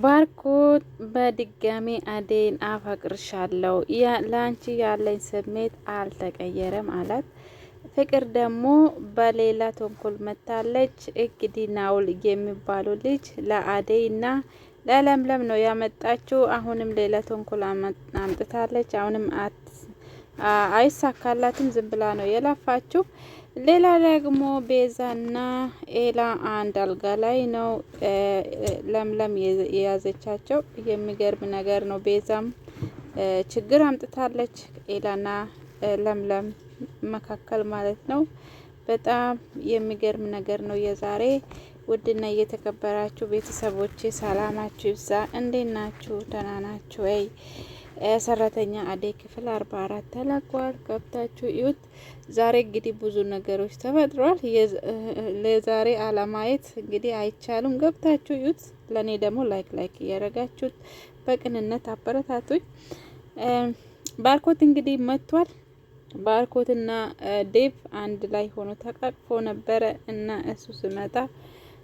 ባርኮት በድጋሚ አደይን አፈቅርሻለሁ ላንቺ ያለኝ ስሜት አልተቀየረም አላት። ፍቅር ደግሞ በሌላ ተንኮል መታለች። እንግዲህ ናውል የሚባለው ልጅ ለአደይና ለለምለም ነው ያመጣችው። አሁንም ሌላ ተንኮል አምጥታለች። አሁንም አይሳካላትም። ዝም ብላ ነው የለፋችው። ሌላ ደግሞ ቤዛና ኤላ አንድ አልጋ ላይ ነው ለምለም የያዘቻቸው። የሚገርም ነገር ነው። ቤዛም ችግር አምጥታለች ኤላና ለምለም መካከል ማለት ነው። በጣም የሚገርም ነገር ነው የዛሬ። ውድና እየተከበራችሁ ቤተሰቦቼ ሰላማችሁ ይብዛ። እንዴት ናችሁ? ደህና ናችሁ ወይ? ሰራተኛ አደይ ክፍል 44 ተለቋል። ገብታችሁ እዩት። ዛሬ እንግዲህ ብዙ ነገሮች ተፈጥሯል። ለዛሬ አለማየት እንግዲህ አይቻሉም። ገብታችሁ እዩት። ለኔ ደግሞ ላይክ እያደረጋችሁት በቅንነት አበረታቱኝ። ባርኮት እንግዲህ መጥቷል። ባርኮትና ዴቭ አንድ ላይ ሆኖ ተቃቅፎ ነበረ እና እሱ ሲመጣ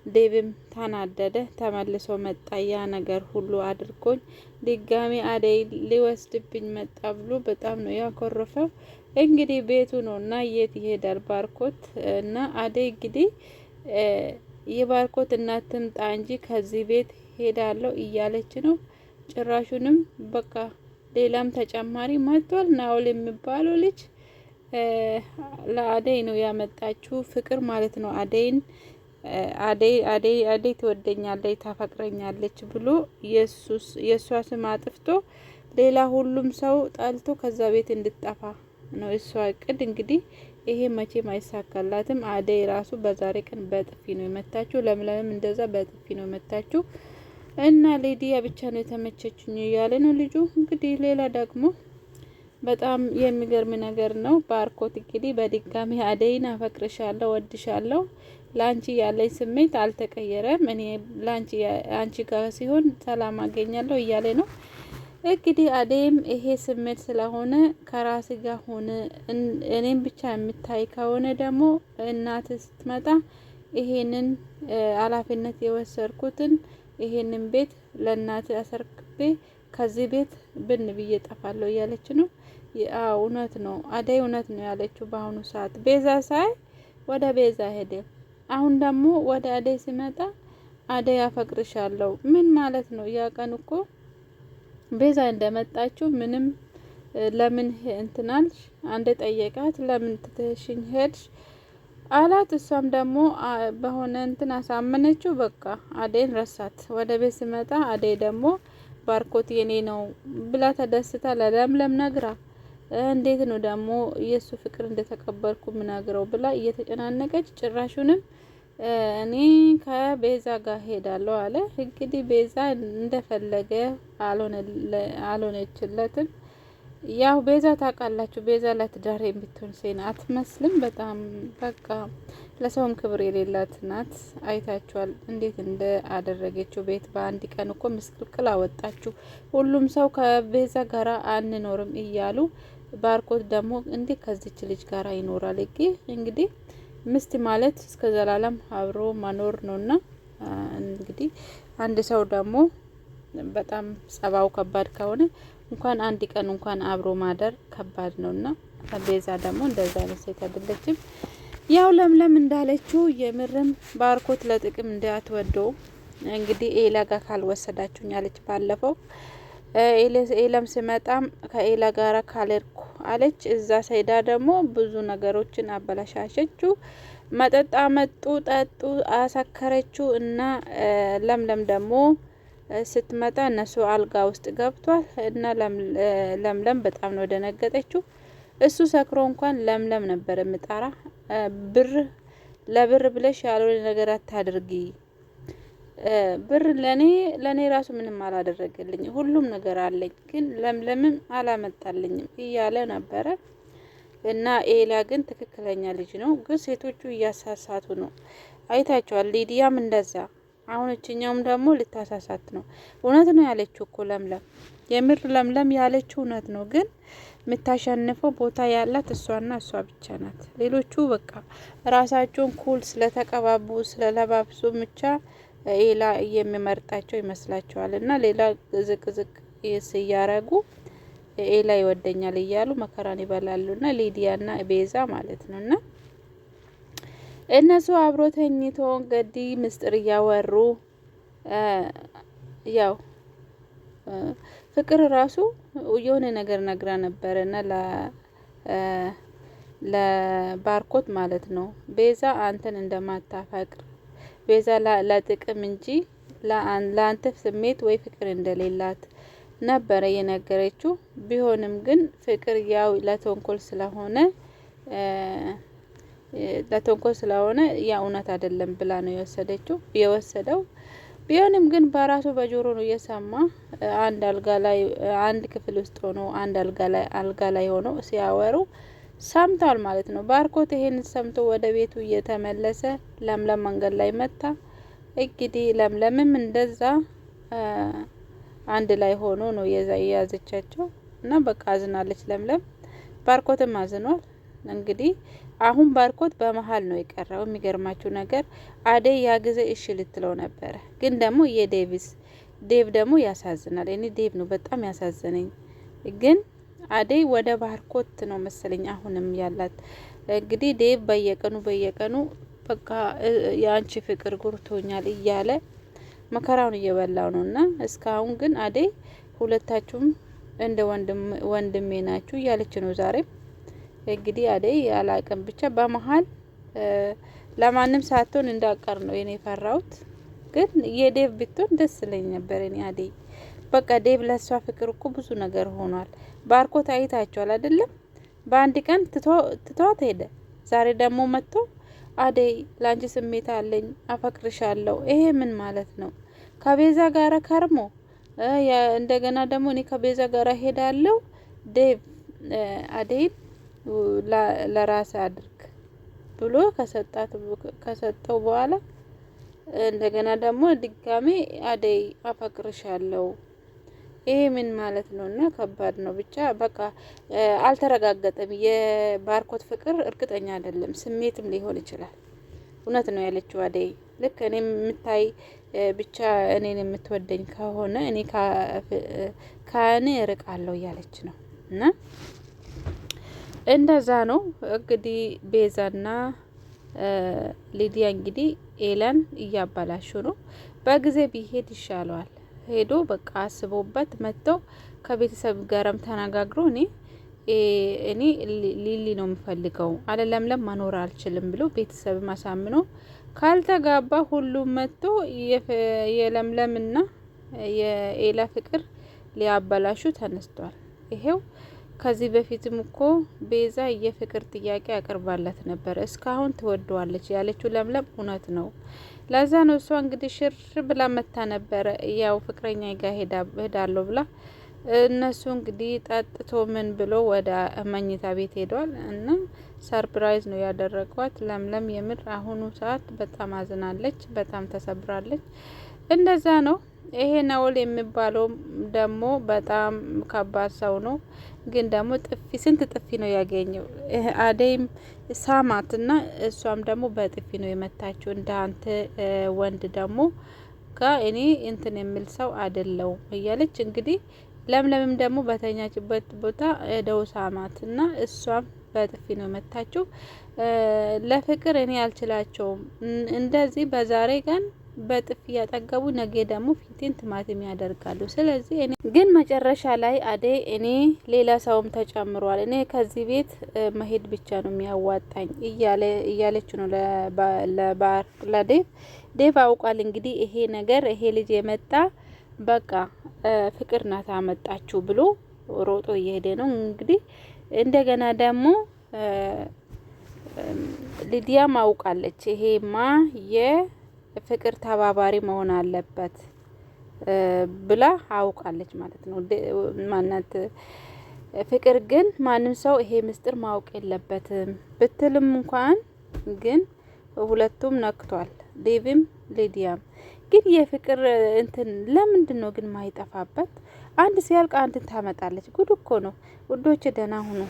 ዴቭም ተናደደ። ተመልሶ መጣ። ያ ነገር ሁሉ አድርጎኝ ድጋሚ አደይ ሊወስድብኝ መጣ ብሎ በጣም ነው ያኮረፈው። እንግዲህ ቤቱ ነው እና የት ይሄዳል ባርኮት እና አደይ እንግዲህ የባርኮት እናት ትምጣ እንጂ ከዚህ ቤት ሄዳለሁ እያለች ነው። ጭራሹንም በቃ ሌላም ተጨማሪ መጥቷል። ናውል የሚባለው ልጅ ለአደይ ነው ያመጣችው። ፍቅር ማለት ነው አደይን አደይ ትወደኛለች ታፈቅረኛለች ብሎ የእሷ ስም አጥፍቶ ሌላ ሁሉም ሰው ጠልቶ ከዛ ቤት እንድጠፋ ነው እሷ እቅድ። እንግዲህ ይሄ መቼም አይሳካላትም። አደይ ራሱ በዛሬ ቀን በጥፊ ነው የመታችው። ለምለምም እንደዛ በጥፊ ነው የመታችው እና ሌዲያ ብቻ ነው የተመቸችኝ እያለ ነው ልጁ። እንግዲህ ሌላ ደግሞ በጣም የሚገርም ነገር ነው። ባርኮት እንግዲህ በድጋሚ አደይን አፈቅርሻለሁ፣ ወድሻለሁ፣ ላንቺ ያለኝ ስሜት አልተቀየረም፣ እኔ ላንቺ አንቺ ጋር ሲሆን ሰላም አገኛለሁ እያለ ነው። እንግዲህ አደይም ይሄ ስሜት ስለሆነ ከራስ ጋር ሆነ እኔም ብቻ የምታይ ከሆነ ደግሞ እናት ስትመጣ ይሄንን ኃላፊነት የወሰድኩትን ይሄንን ቤት ለእናት አሰርክቤ ከዚህ ቤት ብን ብዬ ጠፋለሁ እያለች ነው። እውነት ነው አደይ እውነት ነው ያለችው። በአሁኑ ሰዓት ቤዛ ሳይ ወደ ቤዛ ሄደ። አሁን ደግሞ ወደ አደይ ሲመጣ አደይ አፈቅርሻለሁ ምን ማለት ነው? ያ ቀን እኮ ቤዛ እንደመጣችው ምንም ለምን እንትናልሽ አንድ ጠየቃት። ለምን ትተሽኝ ሄድሽ አላት። እሷም ደግሞ በሆነ እንትን አሳመነችው። በቃ አደይን ረሳት። ወደ ቤት ሲመጣ አደይ ደግሞ ባርኮት የኔ ነው ብላ ተደስታ ለለምለም ነግራ እንዴት ነው ደግሞ የሱ ፍቅር እንደተቀበልኩ ምናግረው ብላ እየተጨናነቀች ጭራሹንም እኔ ከቤዛ ጋር ሄዳለሁ አለ። እንግዲህ ቤዛ እንደፈለገ አልሆነችለትም። ያው ቤዛ ታውቃላችሁ፣ ቤዛ ለትዳር የምትሆን ሴት አትመስልም። በጣም በቃ ለሰውም ክብር የሌላት ናት። አይታችኋል እንዴት እንደ አደረገችው ቤት በአንድ ቀን እኮ ምስቅልቅል አወጣችሁ። ሁሉም ሰው ከቤዛ ጋራ አንኖርም እያሉ ባርኮት ደግሞ እንዴት ከዚች ልጅ ጋራ ይኖራል? እንግዲህ ምስት ማለት እስከ ዘላለም አብሮ መኖር ነውና እንግዲህ አንድ ሰው ደግሞ በጣም ጸባው ከባድ ከሆነ እንኳን አንድ ቀን እንኳን አብሮ ማደር ከባድ ነውና ቤዛ ደግሞ እንደዛ አይነት ሴት አይደለችም። ያው ለምለም እንዳለችው የምርም ባርኮት ለጥቅም እንዳትወደው እንግዲህ ኤላ ጋር ካልወሰዳችሁኝ አለች ባለፈው። ኤላም ሲመጣም ከኤላ ጋራ ካልርኩ አለች። እዛ ሰይዳ ደግሞ ብዙ ነገሮችን አበላሻሸችው። መጠጥ አመጡ፣ ጠጡ፣ አሰከረችው እና ለምለም ደግሞ ስትመጣ እነሱ አልጋ ውስጥ ገብቷል እና ለምለም በጣም ነው ደነገጠችው። እሱ ሰክሮ እንኳን ለምለም ነበር የምጠራ። ለብር ብለሽ ያልሆነ ነገር አታድርጊ፣ ብር ለኔ ራሱ ምንም አላደረገልኝ፣ ሁሉም ነገር አለኝ፣ ግን ለምለምም አላመጣልኝም እያለ ነበረ እና ኤላ ግን ትክክለኛ ልጅ ነው። ግን ሴቶቹ እያሳሳቱ ነው። አይታቸዋል። ሊዲያም እንደዛ አሁን እችኛውም ደግሞ ልታሳሳት ነው። እውነት ነው ያለችው እኮ ለምለም፣ የምር ለምለም ያለችው እውነት ነው። ግን የምታሸንፈው ቦታ ያላት እሷና እሷ ብቻ ናት። ሌሎቹ በቃ ራሳቸውን ኩል ስለተቀባቡ ስለለባብሱ ብቻ ኤላ የሚመርጣቸው ይመስላቸዋል እና ሌላ ዝቅ እያረጉ ኤላ ይወደኛል እያሉ መከራን ይበላሉና ሊዲያና ቤዛ ማለት ነውና እነሱ አብሮ ተኝቶ እንግዲህ ምስጢር እያወሩ ያው ፍቅር ራሱ የሆነ ነገር ነግራ ነበርና ለባርኮት ማለት ነው ቤዛ አንተን እንደማታፈቅር ቤዛ ለጥቅም እንጂ ለአንተ ስሜት ወይ ፍቅር እንደሌላት ነበረ የነገረችው። ቢሆንም ግን ፍቅር ያው ለተንኮል ስለሆነ ያ እውነት አይደለም ብላ ነው የወሰደው። ቢሆንም ግን በራሱ በጆሮ ነው እየሰማ አንድ ክፍል ውስጥ ሆኖ አንድ አልጋ ላይ ሆኖ ሲያወሩ ሰምቷል ማለት ነው። ባርኮት ይሄን ሰምቶ ወደ ቤቱ እየተመለሰ ለምለም መንገድ ላይ መታ። እንግዲህ ለምለምም እንደዛ አንድ ላይ ሆኖ ነው የያዘቻቸው እና በቃ አዝናለች ለምለም። ባርኮትም አዝኗል። እንግዲህ አሁን ባርኮት በመሃል ነው የቀረው። የሚገርማችሁ ነገር አደይ ያ ጊዜ እሺ ልትለው ነበረ፣ ግን ደግሞ ዴቭ ደግሞ ያሳዝናል። እኔ ዴቭ ነው በጣም ያሳዘነኝ። ግን አደይ ወደ ባርኮት ነው መሰለኝ አሁንም ያላት። እንግዲህ ዴቭ በየቀኑ በቃ የአንቺ ፍቅር ጉርቶኛል እያለ መከራውን እየበላው ነውና እስካሁን ግን አደይ ሁለታችሁም እንደ ወንድሜ ናችሁ እያለች ነው ዛሬም። እንግዲህ አደይ አላቅም ብቻ በመሃል ለማንም ሳትሆን እንዳቀር ነው የኔ ፈራውት። ግን የዴቭ ብትሆን ደስ ይለኝ ነበር እኔ አደይ። በቃ ዴቭ ለሷ ፍቅር እኮ ብዙ ነገር ሆኗል። ባርኮት አይታችኋል አይደለም? በአንድ ቀን ትቷት ሄደ። ዛሬ ደግሞ መጥቶ አደይ ላንቺ ስሜት አለኝ አፈቅርሻለሁ። ይሄ ምን ማለት ነው? ከቤዛ ጋራ ከርሞ እንደገና ደግሞ እኔ ከቤዛ ጋራ ሄዳለሁ ዴቭ አደይ ለራስ አድርግ ብሎ ከሰጠው በኋላ እንደገና ደግሞ ድጋሜ አደይ አፈቅርሻለሁ። ይሄ ምን ማለት ነው? እና ከባድ ነው ብቻ በቃ አልተረጋገጠም። የባርኮት ፍቅር እርግጠኛ አይደለም፣ ስሜትም ሊሆን ይችላል። እውነት ነው ያለችው አደይ። ልክ እኔ የምታይ ብቻ እኔን የምትወደኝ ከሆነ እኔ ከእኔ እርቃለሁ እያለች ነው። እና እንደዛ ነው እንግዲህ ቤዛና ሊዲያ እንግዲህ ኤላን እያባላሹ ነው። በጊዜ ቢሄድ ይሻለዋል። ሄዶ በቃ አስቦበት መጥቶ ከቤተሰብ ጋርም ተነጋግሮ እኔ ሊሊ ነው የምፈልገው አለለምለም መኖር አልችልም ብሎ ቤተሰብ ማሳምኖ ካልተጋባ ሁሉም መጥቶ የለምለምና የኤላ ፍቅር ሊያባላሹ ተነስቷል። ይሄው ከዚህ በፊትም እኮ ቤዛ የፍቅር ጥያቄ አቅርባለት ነበር። እስካሁን ትወደዋለች ያለችው ለምለም እውነት ነው። ለዛ ነው እሷ እንግዲህ ሽር ብላ መታ ነበረ። ያው ፍቅረኛ ጋር ሄዳለሁ ብላ እነሱ እንግዲህ ጠጥቶ ምን ብሎ ወደ መኝታ ቤት ሄዷል። እና ሰርፕራይዝ ነው ያደረጓት። ለምለም የምር አሁኑ ሰዓት በጣም አዝናለች፣ በጣም ተሰብራለች። እንደዛ ነው። ይሄ ናኦል የሚባለው ደግሞ በጣም ከባድ ሰው ነው። ግን ደግሞ ስንት ጥፊ ነው ያገኘው። አደይም ሳማትና እሷም ደግሞ በጥፊ ነው የመታችው። እንደ አንተ ወንድ ደግሞ እኔ እንትን የሚል ሰው አይደለው እያለች እንግዲህ ለምለምም ደግሞ በተኛችበት ቦታ ደው ሳማትና እሷም በጥፊ ነው የመታችው። ለፍቅር እኔ አልችላቸውም እንደዚህ በዛሬ ቀን በጥፊ ያጠገቡ ነገ ደግሞ ፊቴን ቲማቲም ያደርጋሉ። ስለዚህ እኔ ግን መጨረሻ ላይ አደይ እኔ ሌላ ሰውም ተጨምሯል፣ እኔ ከዚህ ቤት መሄድ ብቻ ነው የሚያዋጣኝ እያለች ነው ለዴቭ አውቃል። እንግዲህ ይሄ ነገር ይሄ ልጅ የመጣ በቃ ፍቅር ናት አመጣችሁ ብሎ ሮጦ እየሄደ ነው። እንግዲህ እንደገና ደግሞ ሊዲያ ማውቃለች ይሄማ ፍቅር ተባባሪ መሆን አለበት ብላ አውቃለች ማለት ነው። ማናት ፍቅር ግን ማንም ሰው ይሄ ምስጢር ማወቅ የለበትም ብትልም እንኳን ግን ሁለቱም ነክቷል። ዴቭም ሊዲያም ግን የፍቅር እንትን ለምንድን ነው ግን ማይጠፋበት? አንድ ሲያልቅ አንድ ታመጣለች። ጉድ እኮ ነው ውዶች፣ ደህና ሁኑ።